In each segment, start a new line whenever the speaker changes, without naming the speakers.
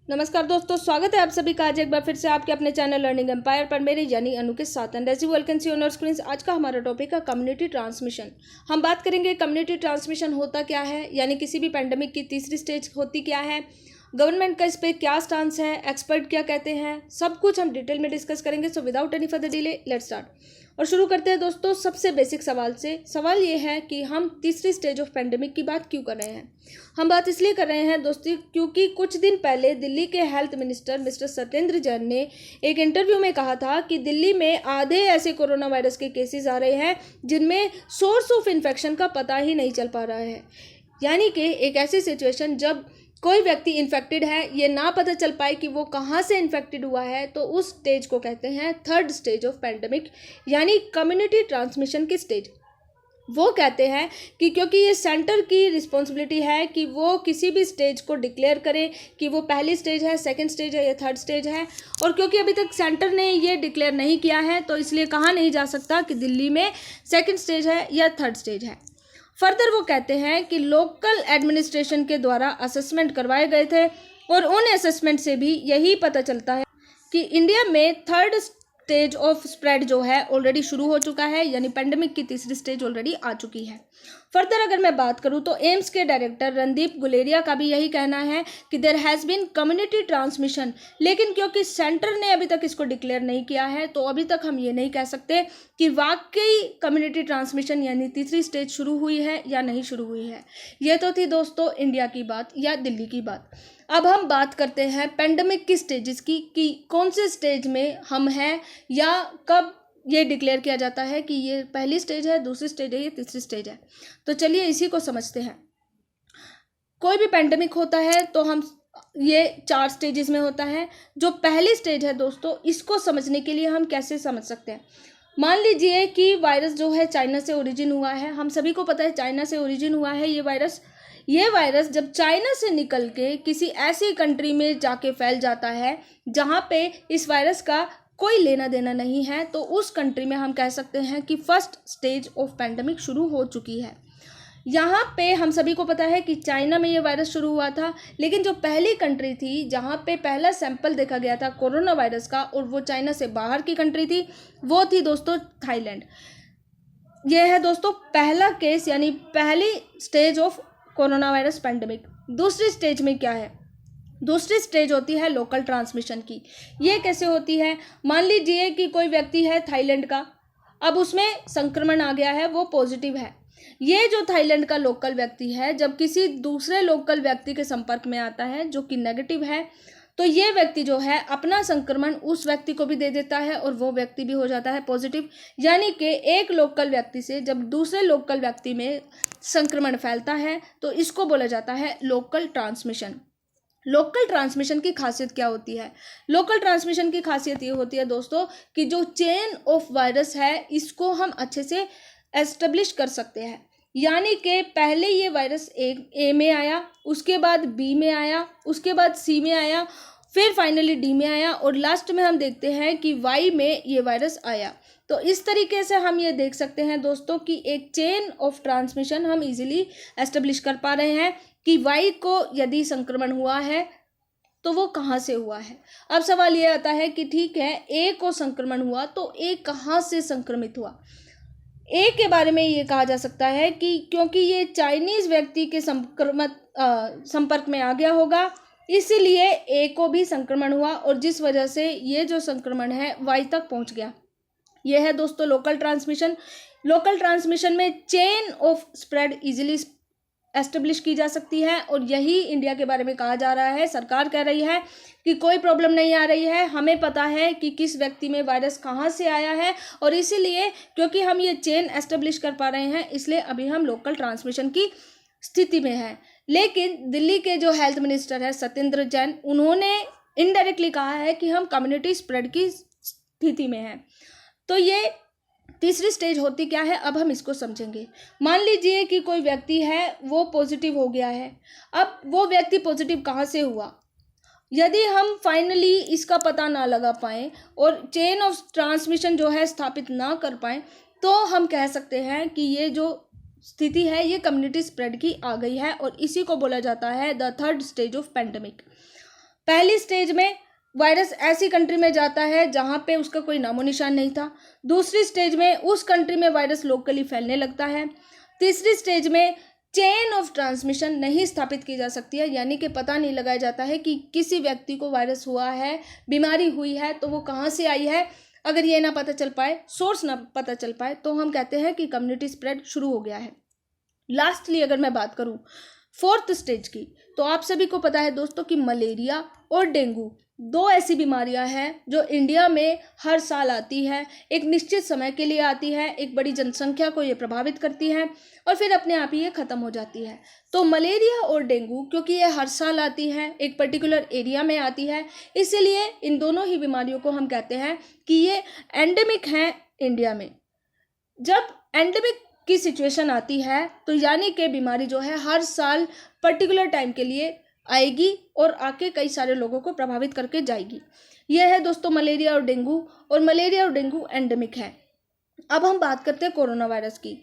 नमस्कार दोस्तों, स्वागत है आप सभी का आज एक बार फिर से आपके अपने चैनल लर्निंग एम्पायर पर मेरी यानी अनु के साथ। And as you well can see on your screen, आज का हमारा टॉपिक है कम्युनिटी ट्रांसमिशन। हम बात करेंगे कम्युनिटी ट्रांसमिशन होता क्या है, यानी किसी भी पेंडेमिक की तीसरी स्टेज होती क्या है, गवर्नमेंट का इस पर क्या स्टांस है, एक्सपर्ट क्या कहते हैं, सब कुछ हम डिटेल में डिस्कस करेंगे। So without any further delay let's start. और शुरू करते हैं दोस्तों सबसे बेसिक सवाल से। सवाल ये है कि हम तीसरी स्टेज ऑफ पेंडेमिक की बात क्यों कर रहे हैं। हम बात इसलिए कर रहे हैं दोस्तों क्योंकि कुछ दिन पहले दिल्ली के health minister mister Satyendra Jain ने एक इंटरव्यू में कहा था कि दिल्ली में आधे ऐसे कोरोना वायरस के केसेस आ रहे हैं जिनमें सोर्स ऑफ इन्फेक्शन का पता ही नहीं चल पा रहा है। यानी कि एक ऐसी सिचुएशन जब कोई व्यक्ति इन्फेक्टेड है, ये ना पता चल पाए कि वो कहाँ से इन्फेक्टेड हुआ है, तो उस स्टेज को कहते हैं थर्ड स्टेज ऑफ पेंडेमिक, यानी कम्युनिटी ट्रांसमिशन की स्टेज। वो कहते हैं कि क्योंकि ये सेंटर की रिस्पॉन्सिबिलिटी है कि वो किसी भी स्टेज को डिक्लेयर करे कि वो पहली स्टेज है, सेकंड स्टेज है या थर्ड स्टेज है, और क्योंकि अभी तक सेंटर ने ये डिक्लेयर नहीं किया है तो इसलिए कहा नहीं जा सकता कि दिल्ली में सेकंड स्टेज है या थर्ड स्टेज है। फर्दर वो कहते हैं कि लोकल एडमिनिस्ट्रेशन के द्वारा असेसमेंट करवाए गए थे और उन असेसमेंट से भी यही पता चलता है कि इंडिया में थर्ड स्टेज ऑफ स्प्रेड जो है ऑलरेडी शुरू हो चुका है, यानी पेंडेमिक की तीसरी स्टेज ऑलरेडी आ चुकी है। फर्दर अगर मैं बात करूं तो एम्स के डायरेक्टर रणदीप गुलेरिया का भी यही कहना है कि there has been community transmission, लेकिन क्योंकि सेंटर ने अभी तक इसको डिक्लेयर नहीं किया है तो अभी तक हम ये नहीं कह सकते कि वाकई कम्युनिटी ट्रांसमिशन यानी तीसरी स्टेज शुरू हुई है या नहीं शुरू हुई है। ये तो थी दोस्तों इंडिया की बात या दिल्ली की बात। अब हम बात करते हैं पेंडेमिक की स्टेजेस की कि कौन से स्टेज में हम हैं या कब ये डिक्लेयर किया जाता है कि ये पहली स्टेज है, दूसरी स्टेज है, ये तीसरी स्टेज है। तो चलिए इसी को समझते हैं। कोई भी पेंडेमिक होता है तो हम ये 4 स्टेजेस में होता है। जो पहली स्टेज है दोस्तों, इसको समझने के लिए हम कैसे समझ सकते हैं। मान लीजिए कि वायरस जो है चाइना से ओरिजिन हुआ है, हम सभी को पता है चाइना से ओरिजिन हुआ है ये वायरस जब चाइना से निकल के किसी ऐसी कंट्री में जाके फैल जाता है जहाँ पे इस वायरस का कोई लेना देना नहीं है, तो उस कंट्री में हम कह सकते हैं कि फर्स्ट स्टेज ऑफ पेंडेमिक शुरू हो चुकी है। यहाँ पे हम सभी को पता है कि चाइना में ये वायरस शुरू हुआ था, लेकिन जो पहली कंट्री थी जहाँ पे पहला सैंपल देखा गया था कोरोना वायरस का और वो चाइना से बाहर की कंट्री थी, वो थी दोस्तों थाईलैंड। ये है दोस्तों पहला केस, यानी पहली stage of corona virus pandemic. दूसरी स्टेज में क्या है? दूसरी स्टेज होती है लोकल ट्रांसमिशन की। ये कैसे होती है? मान लीजिए कि कोई व्यक्ति है थाईलैंड का, अब उसमें संक्रमण आ गया है, वो पॉजिटिव है। ये जो थाईलैंड का लोकल व्यक्ति है जब किसी दूसरे लोकल व्यक्ति के संपर्क में आता है जो कि नेगेटिव है, तो ये व्यक्ति जो है अपना संक्रमण उस व्यक्ति को भी दे देता है और वो व्यक्ति भी हो जाता है पॉजिटिव। यानी कि एक लोकल व्यक्ति से जब दूसरे लोकल व्यक्ति में संक्रमण फैलता है तो इसको बोला जाता है लोकल ट्रांसमिशन। लोकल ट्रांसमिशन की खासियत क्या होती है? लोकल ट्रांसमिशन की खासियत ये होती है दोस्तों कि जो चेन ऑफ वायरस है इसको हम अच्छे से एस्टेब्लिश कर सकते हैं। यानी कि पहले ये वायरस ए में आया, उसके बाद बी में आया, उसके बाद सी में आया, फिर फाइनली डी में आया और लास्ट में हम देखते हैं कि वाई में ये वायरस आया। तो इस तरीके से हम ये देख सकते हैं दोस्तों कि एक चेन ऑफ ट्रांसमिशन हम इजीली एस्टेब्लिश कर पा रहे हैं कि वाई को यदि संक्रमण हुआ है तो वो कहाँ से हुआ है। अब सवाल ये आता है कि ठीक है, ए को संक्रमण हुआ तो ए कहाँ से संक्रमित हुआ। ए के बारे में ये कहा जा सकता है कि क्योंकि ये चाइनीज व्यक्ति के संपर्क में आ गया होगा, इसीलिए ए को भी संक्रमण हुआ और जिस वजह से ये जो संक्रमण है वाई तक पहुंच गया। यह है दोस्तों लोकल ट्रांसमिशन। लोकल ट्रांसमिशन में chain of spread easily establish की जा सकती है और यही इंडिया के बारे में कहा जा रहा है। सरकार कह रही है कि कोई प्रॉब्लम नहीं आ रही है, हमें पता है कि किस व्यक्ति में वायरस कहाँ से आया है और इसीलिए क्योंकि हम ये चेन एस्टेब्लिश कर पा रहे हैं इसलिए अभी हम लोकल ट्रांसमिशन की स्थिति में हैं। लेकिन दिल्ली के जो हेल्थ मिनिस्टर है सत्येंद्र जैन, उन्होंने इनडायरेक्टली कहा है कि हम कम्युनिटी स्प्रेड की स्थिति में हैं। तो ये तीसरी स्टेज होती क्या है, अब हम इसको समझेंगे। मान लीजिए कि कोई व्यक्ति है वो पॉजिटिव हो गया है। अब वो व्यक्ति पॉजिटिव कहाँ से हुआ? यदि हम फाइनली इसका पता ना लगा पाएँ और चेन ऑफ ट्रांसमिशन जो है स्थापित ना कर पाएँ तो हम कह सकते हैं कि ये जो स्थिति है ये कम्युनिटी स्प्रेड की आ गई है और इसी को बोला जाता है the third stage of pandemic. पहली स्टेज में वायरस ऐसी कंट्री में जाता है जहां पे उसका कोई नामो निशान नहीं था। दूसरी स्टेज में उस कंट्री में वायरस लोकली फैलने लगता है। तीसरी स्टेज में चेन ऑफ ट्रांसमिशन नहीं स्थापित की जा सकती है, यानी कि पता नहीं लगाया जाता है कि किसी व्यक्ति को वायरस हुआ है, बीमारी हुई है, तो वो कहाँ से आई है। अगर ये ना पता चल पाए, सोर्स ना पता चल पाए, तो हम कहते हैं कि कम्युनिटी स्प्रेड शुरू हो गया है। लास्टली अगर मैं बात करूं फोर्थ स्टेज की, तो आप सभी को पता है दोस्तों कि मलेरिया और डेंगू दो ऐसी बीमारियां हैं जो इंडिया में हर साल आती है, एक निश्चित समय के लिए आती है, एक बड़ी जनसंख्या को ये प्रभावित करती है और फिर अपने आप ही ये ख़त्म हो जाती है। तो मलेरिया और डेंगू क्योंकि ये हर साल आती है, एक पर्टिकुलर एरिया में आती है, इसीलिए इन दोनों ही बीमारियों को हम कहते हैं कि ये एंडेमिक हैं इंडिया में। जब एंडेमिक की सिचुएशन आती है तो यानी कि बीमारी जो है हर साल पर्टिकुलर टाइम के लिए आएगी और आके कई सारे लोगों को प्रभावित करके जाएगी। यह है दोस्तों मलेरिया और डेंगू, और मलेरिया और डेंगू एंडेमिक है। अब हम बात करते हैं कोरोना वायरस की।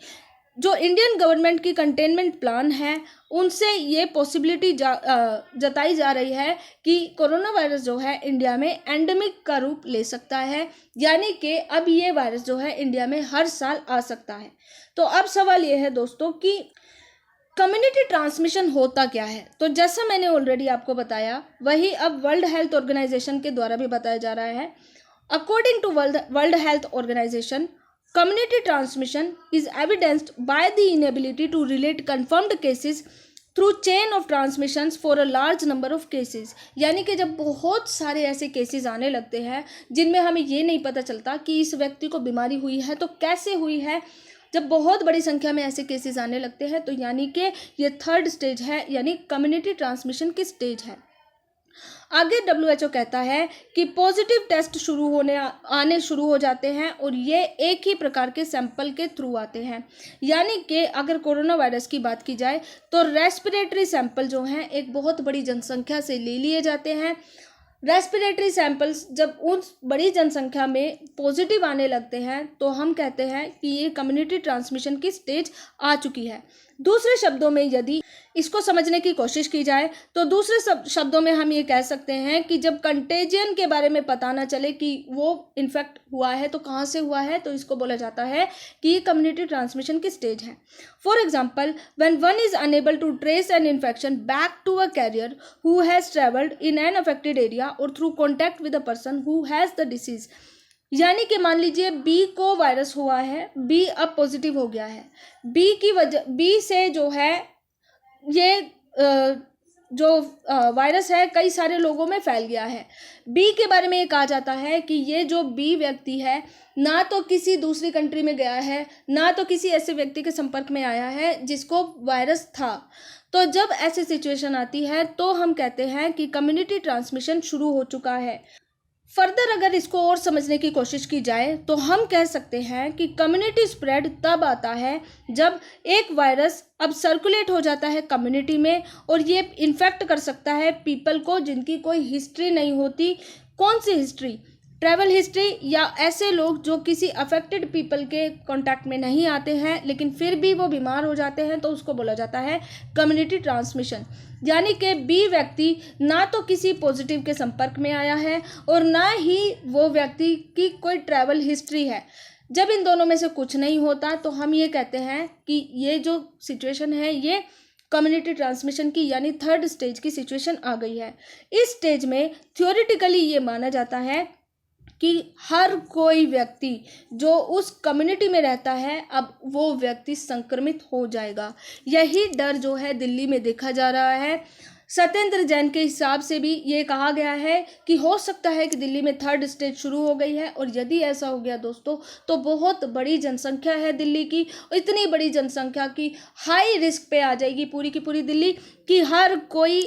जो इंडियन गवर्नमेंट की कंटेनमेंट प्लान है उनसे ये पॉसिबिलिटी जताई जा रही है कि कोरोना वायरस जो है इंडिया में एंडेमिक का रूप ले सकता है, यानी कि अब ये वायरस जो है इंडिया में हर साल आ सकता है। तो अब सवाल ये है दोस्तों कि कम्युनिटी ट्रांसमिशन होता क्या है। तो जैसा मैंने ऑलरेडी आपको बताया वही अब वर्ल्ड हेल्थ ऑर्गेनाइजेशन के द्वारा भी बताया जा रहा है। According to World Health Organization, community transmission is evidenced by the inability to relate confirmed cases through chain of transmissions for a large number of cases। यानी कि जब बहुत सारे ऐसे केसेस आने लगते हैं जिनमें हमें ये नहीं पता चलता कि इस व्यक्ति को बीमारी हुई है तो कैसे हुई है, जब बहुत बड़ी संख्या में ऐसे केसेस आने लगते हैं तो यानी कि ये थर्ड स्टेज है, यानी कम्युनिटी ट्रांसमिशन की स्टेज है। आगे WHO कहता है कि पॉजिटिव टेस्ट आने शुरू हो जाते हैं और ये एक ही प्रकार के सैंपल के थ्रू आते हैं। यानी कि अगर कोरोना वायरस की बात की जाए तो रेस्पिरेटरी सैंपल जो हैं एक बहुत बड़ी जनसंख्या से ले लिए जाते हैं। रेस्पिरेटरी सैंपल्स जब उस बड़ी जनसंख्या में पॉजिटिव आने लगते हैं तो हम कहते हैं कि ये कम्युनिटी ट्रांसमिशन की स्टेज आ चुकी है। दूसरे शब्दों में यदि इसको समझने की कोशिश की जाए तो दूसरे शब्दों में हम ये कह सकते हैं कि जब कंटेजियन के बारे में पता ना चले कि वो इन्फेक्ट हुआ है तो कहाँ से हुआ है, तो इसको बोला जाता है कि ये कम्युनिटी ट्रांसमिशन की स्टेज है। For example, when one is unable to trace an infection back to a carrier who has travelled in an affected area और through contact with a person who has the disease. यानी कि मान लीजिए B को virus हुआ है, B अब positive हो गया है, बी से जो है ये जो वायरस है कई सारे लोगों में फैल गया है। बी के बारे में ये कहा जाता है कि ये जो बी व्यक्ति है ना तो किसी दूसरी कंट्री में गया है, ना तो किसी ऐसे व्यक्ति के संपर्क में आया है जिसको वायरस था। तो जब ऐसी सिचुएशन आती है तो हम कहते हैं कि कम्युनिटी ट्रांसमिशन शुरू हो चुका है। फर्दर अगर इसको और समझने की कोशिश की जाए तो हम कह सकते हैं कि कम्युनिटी स्प्रेड तब आता है जब एक वायरस अब सर्कुलेट हो जाता है कम्युनिटी में और ये इन्फेक्ट कर सकता है पीपल को जिनकी कोई हिस्ट्री नहीं होती। कौन सी हिस्ट्री? ट्रैवल हिस्ट्री, या ऐसे लोग जो किसी अफेक्टेड पीपल के कांटेक्ट में नहीं आते हैं लेकिन फिर भी वो बीमार हो जाते हैं, तो उसको बोला जाता है कम्युनिटी ट्रांसमिशन। यानी कि बी व्यक्ति ना तो किसी पॉजिटिव के संपर्क में आया है और ना ही वो व्यक्ति की कोई ट्रैवल हिस्ट्री है। जब इन दोनों में से कुछ नहीं होता तो हम ये कहते हैं कि ये जो सिचुएशन है ये कम्युनिटी ट्रांसमिशन की यानी थर्ड स्टेज की सिचुएशन आ गई है। इस स्टेज में थ्योरेटिकली ये माना जाता है कि हर कोई व्यक्ति जो उस कम्युनिटी में रहता है अब वो व्यक्ति संक्रमित हो जाएगा। यही डर जो है दिल्ली में देखा जा रहा है। सत्येंद्र जैन के हिसाब से भी ये कहा गया है कि हो सकता है कि दिल्ली में थर्ड स्टेज शुरू हो गई है, और यदि ऐसा हो गया दोस्तों तो बहुत बड़ी जनसंख्या है दिल्ली की, इतनी बड़ी जनसंख्या की हाई रिस्क पे आ जाएगी पूरी की पूरी दिल्ली कि हर कोई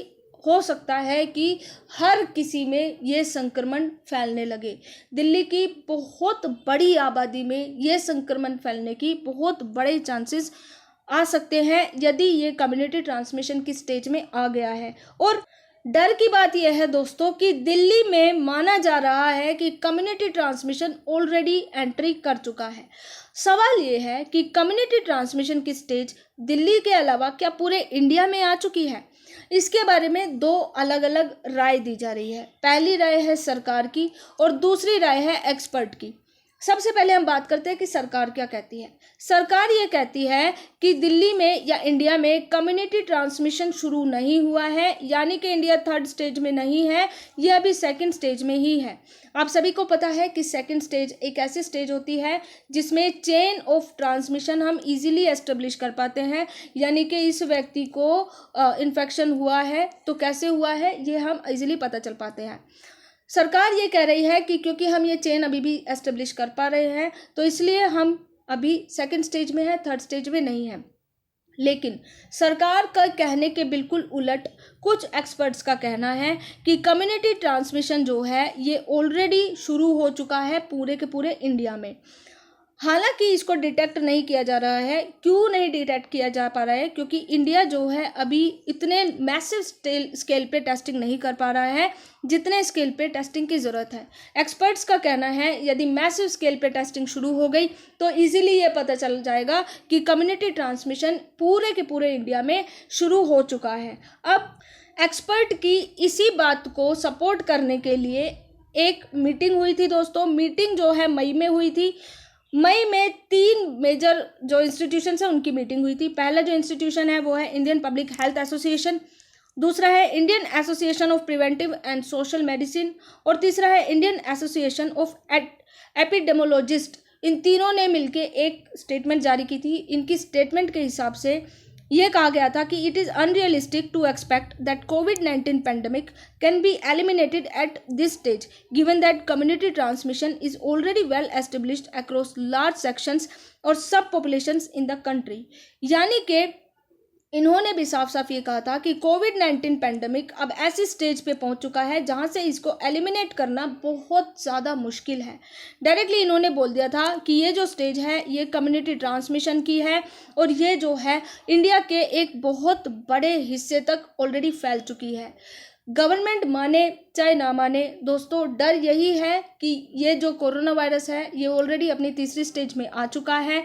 हो सकता है कि हर किसी में ये संक्रमण फैलने लगे। दिल्ली की बहुत बड़ी आबादी में ये संक्रमण फैलने की बहुत बड़े चांसेस आ सकते हैं यदि ये कम्युनिटी ट्रांसमिशन की स्टेज में आ गया है। और डर की बात यह है दोस्तों कि दिल्ली में माना जा रहा है कि कम्युनिटी ट्रांसमिशन ऑलरेडी एंट्री कर चुका है। सवाल ये है कि कम्युनिटी ट्रांसमिशन की स्टेज दिल्ली के अलावा क्या पूरे इंडिया में आ चुकी है? इसके बारे में दो अलग अलग राय दी जा रही है। पहली राय है सरकार की और दूसरी राय है एक्सपर्ट की। सबसे पहले हम बात करते हैं कि सरकार क्या कहती है। सरकार ये कहती है कि दिल्ली में या इंडिया में कम्युनिटी ट्रांसमिशन शुरू नहीं हुआ है, यानी कि इंडिया थर्ड स्टेज में नहीं है, यह अभी सेकंड स्टेज में ही है। आप सभी को पता है कि सेकंड स्टेज एक ऐसी स्टेज होती है जिसमें चेन ऑफ ट्रांसमिशन हम इजीली एस्टेब्लिश कर पाते हैं, यानी कि इस व्यक्ति को इन्फेक्शन हुआ है तो कैसे हुआ है ये हम इजीली पता चल पाते हैं। सरकार ये कह रही है कि क्योंकि हम ये चेन अभी भी एस्टेब्लिश कर पा रहे हैं तो इसलिए हम अभी सेकंड स्टेज में है, थर्ड स्टेज में नहीं है। लेकिन सरकार का कहने के बिल्कुल उलट कुछ एक्सपर्ट्स का कहना है कि कम्युनिटी ट्रांसमिशन जो है ये ऑलरेडी शुरू हो चुका है पूरे के पूरे इंडिया में। हालांकि इसको डिटेक्ट नहीं किया जा रहा है। क्यों नहीं डिटेक्ट किया जा पा रहा है? क्योंकि इंडिया जो है अभी इतने मैसिव स्केल पे टेस्टिंग नहीं कर पा रहा है जितने स्केल पे टेस्टिंग की ज़रूरत है। एक्सपर्ट्स का कहना है यदि मैसिव स्केल पे टेस्टिंग शुरू हो गई तो इजीली ये पता चल जाएगा कि कम्युनिटी ट्रांसमिशन पूरे के पूरे इंडिया में शुरू हो चुका है। अब एक्सपर्ट की इसी बात को सपोर्ट करने के लिए एक मीटिंग हुई थी दोस्तों। मीटिंग जो है मई में हुई थी। मई में 3 मेजर जो इंस्टीट्यूशंस हैं उनकी मीटिंग हुई थी। पहला जो इंस्टीट्यूशन है वो है इंडियन पब्लिक हेल्थ एसोसिएशन, दूसरा है Indian association of preventive and social medicine और तीसरा है इंडियन एसोसिएशन ऑफ एपिडेमोलॉजिस्ट। इन तीनों ने मिलकर एक स्टेटमेंट जारी की थी। इनकी स्टेटमेंट के हिसाब से यह कहा गया था कि it is unrealistic to expect that कोविड-19 pandemic can be eliminated at this stage given that community transmission is already well established across large sections और सब पॉपुलेशंस इन द कंट्री। यानी कि इन्होंने भी साफ साफ ये कहा था कि कोविड-19 पैंडमिक अब ऐसी स्टेज पे पहुंच चुका है जहां से इसको एलिमिनेट करना बहुत ज़्यादा मुश्किल है। डायरेक्टली इन्होंने बोल दिया था कि ये जो स्टेज है ये कम्युनिटी ट्रांसमिशन की है और ये जो है इंडिया के एक बहुत बड़े हिस्से तक ऑलरेडी फैल चुकी है। गवर्नमेंट माने चाहे ना माने दोस्तों, डर यही है कि ये जो कोरोना वायरस है ये ऑलरेडी अपनी तीसरी स्टेज में आ चुका है।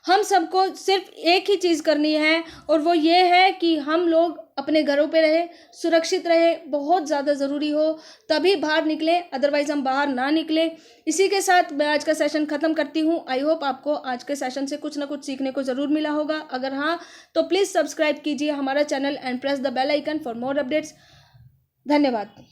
हम सबको सिर्फ एक ही चीज़ करनी है और वो ये है कि हम लोग अपने घरों पे रहें, सुरक्षित रहें। बहुत ज़्यादा ज़रूरी हो तभी बाहर निकलें, अदरवाइज़ हम बाहर ना निकलें। इसी के साथ मैं आज का सेशन ख़त्म करती हूँ। आई होप आपको आज के सेशन से कुछ ना कुछ सीखने को ज़रूर मिला होगा। अगर हाँ तो प्लीज़ सब्सक्राइब कीजिए हमारा channel and press the bell icon for more updates. धन्यवाद।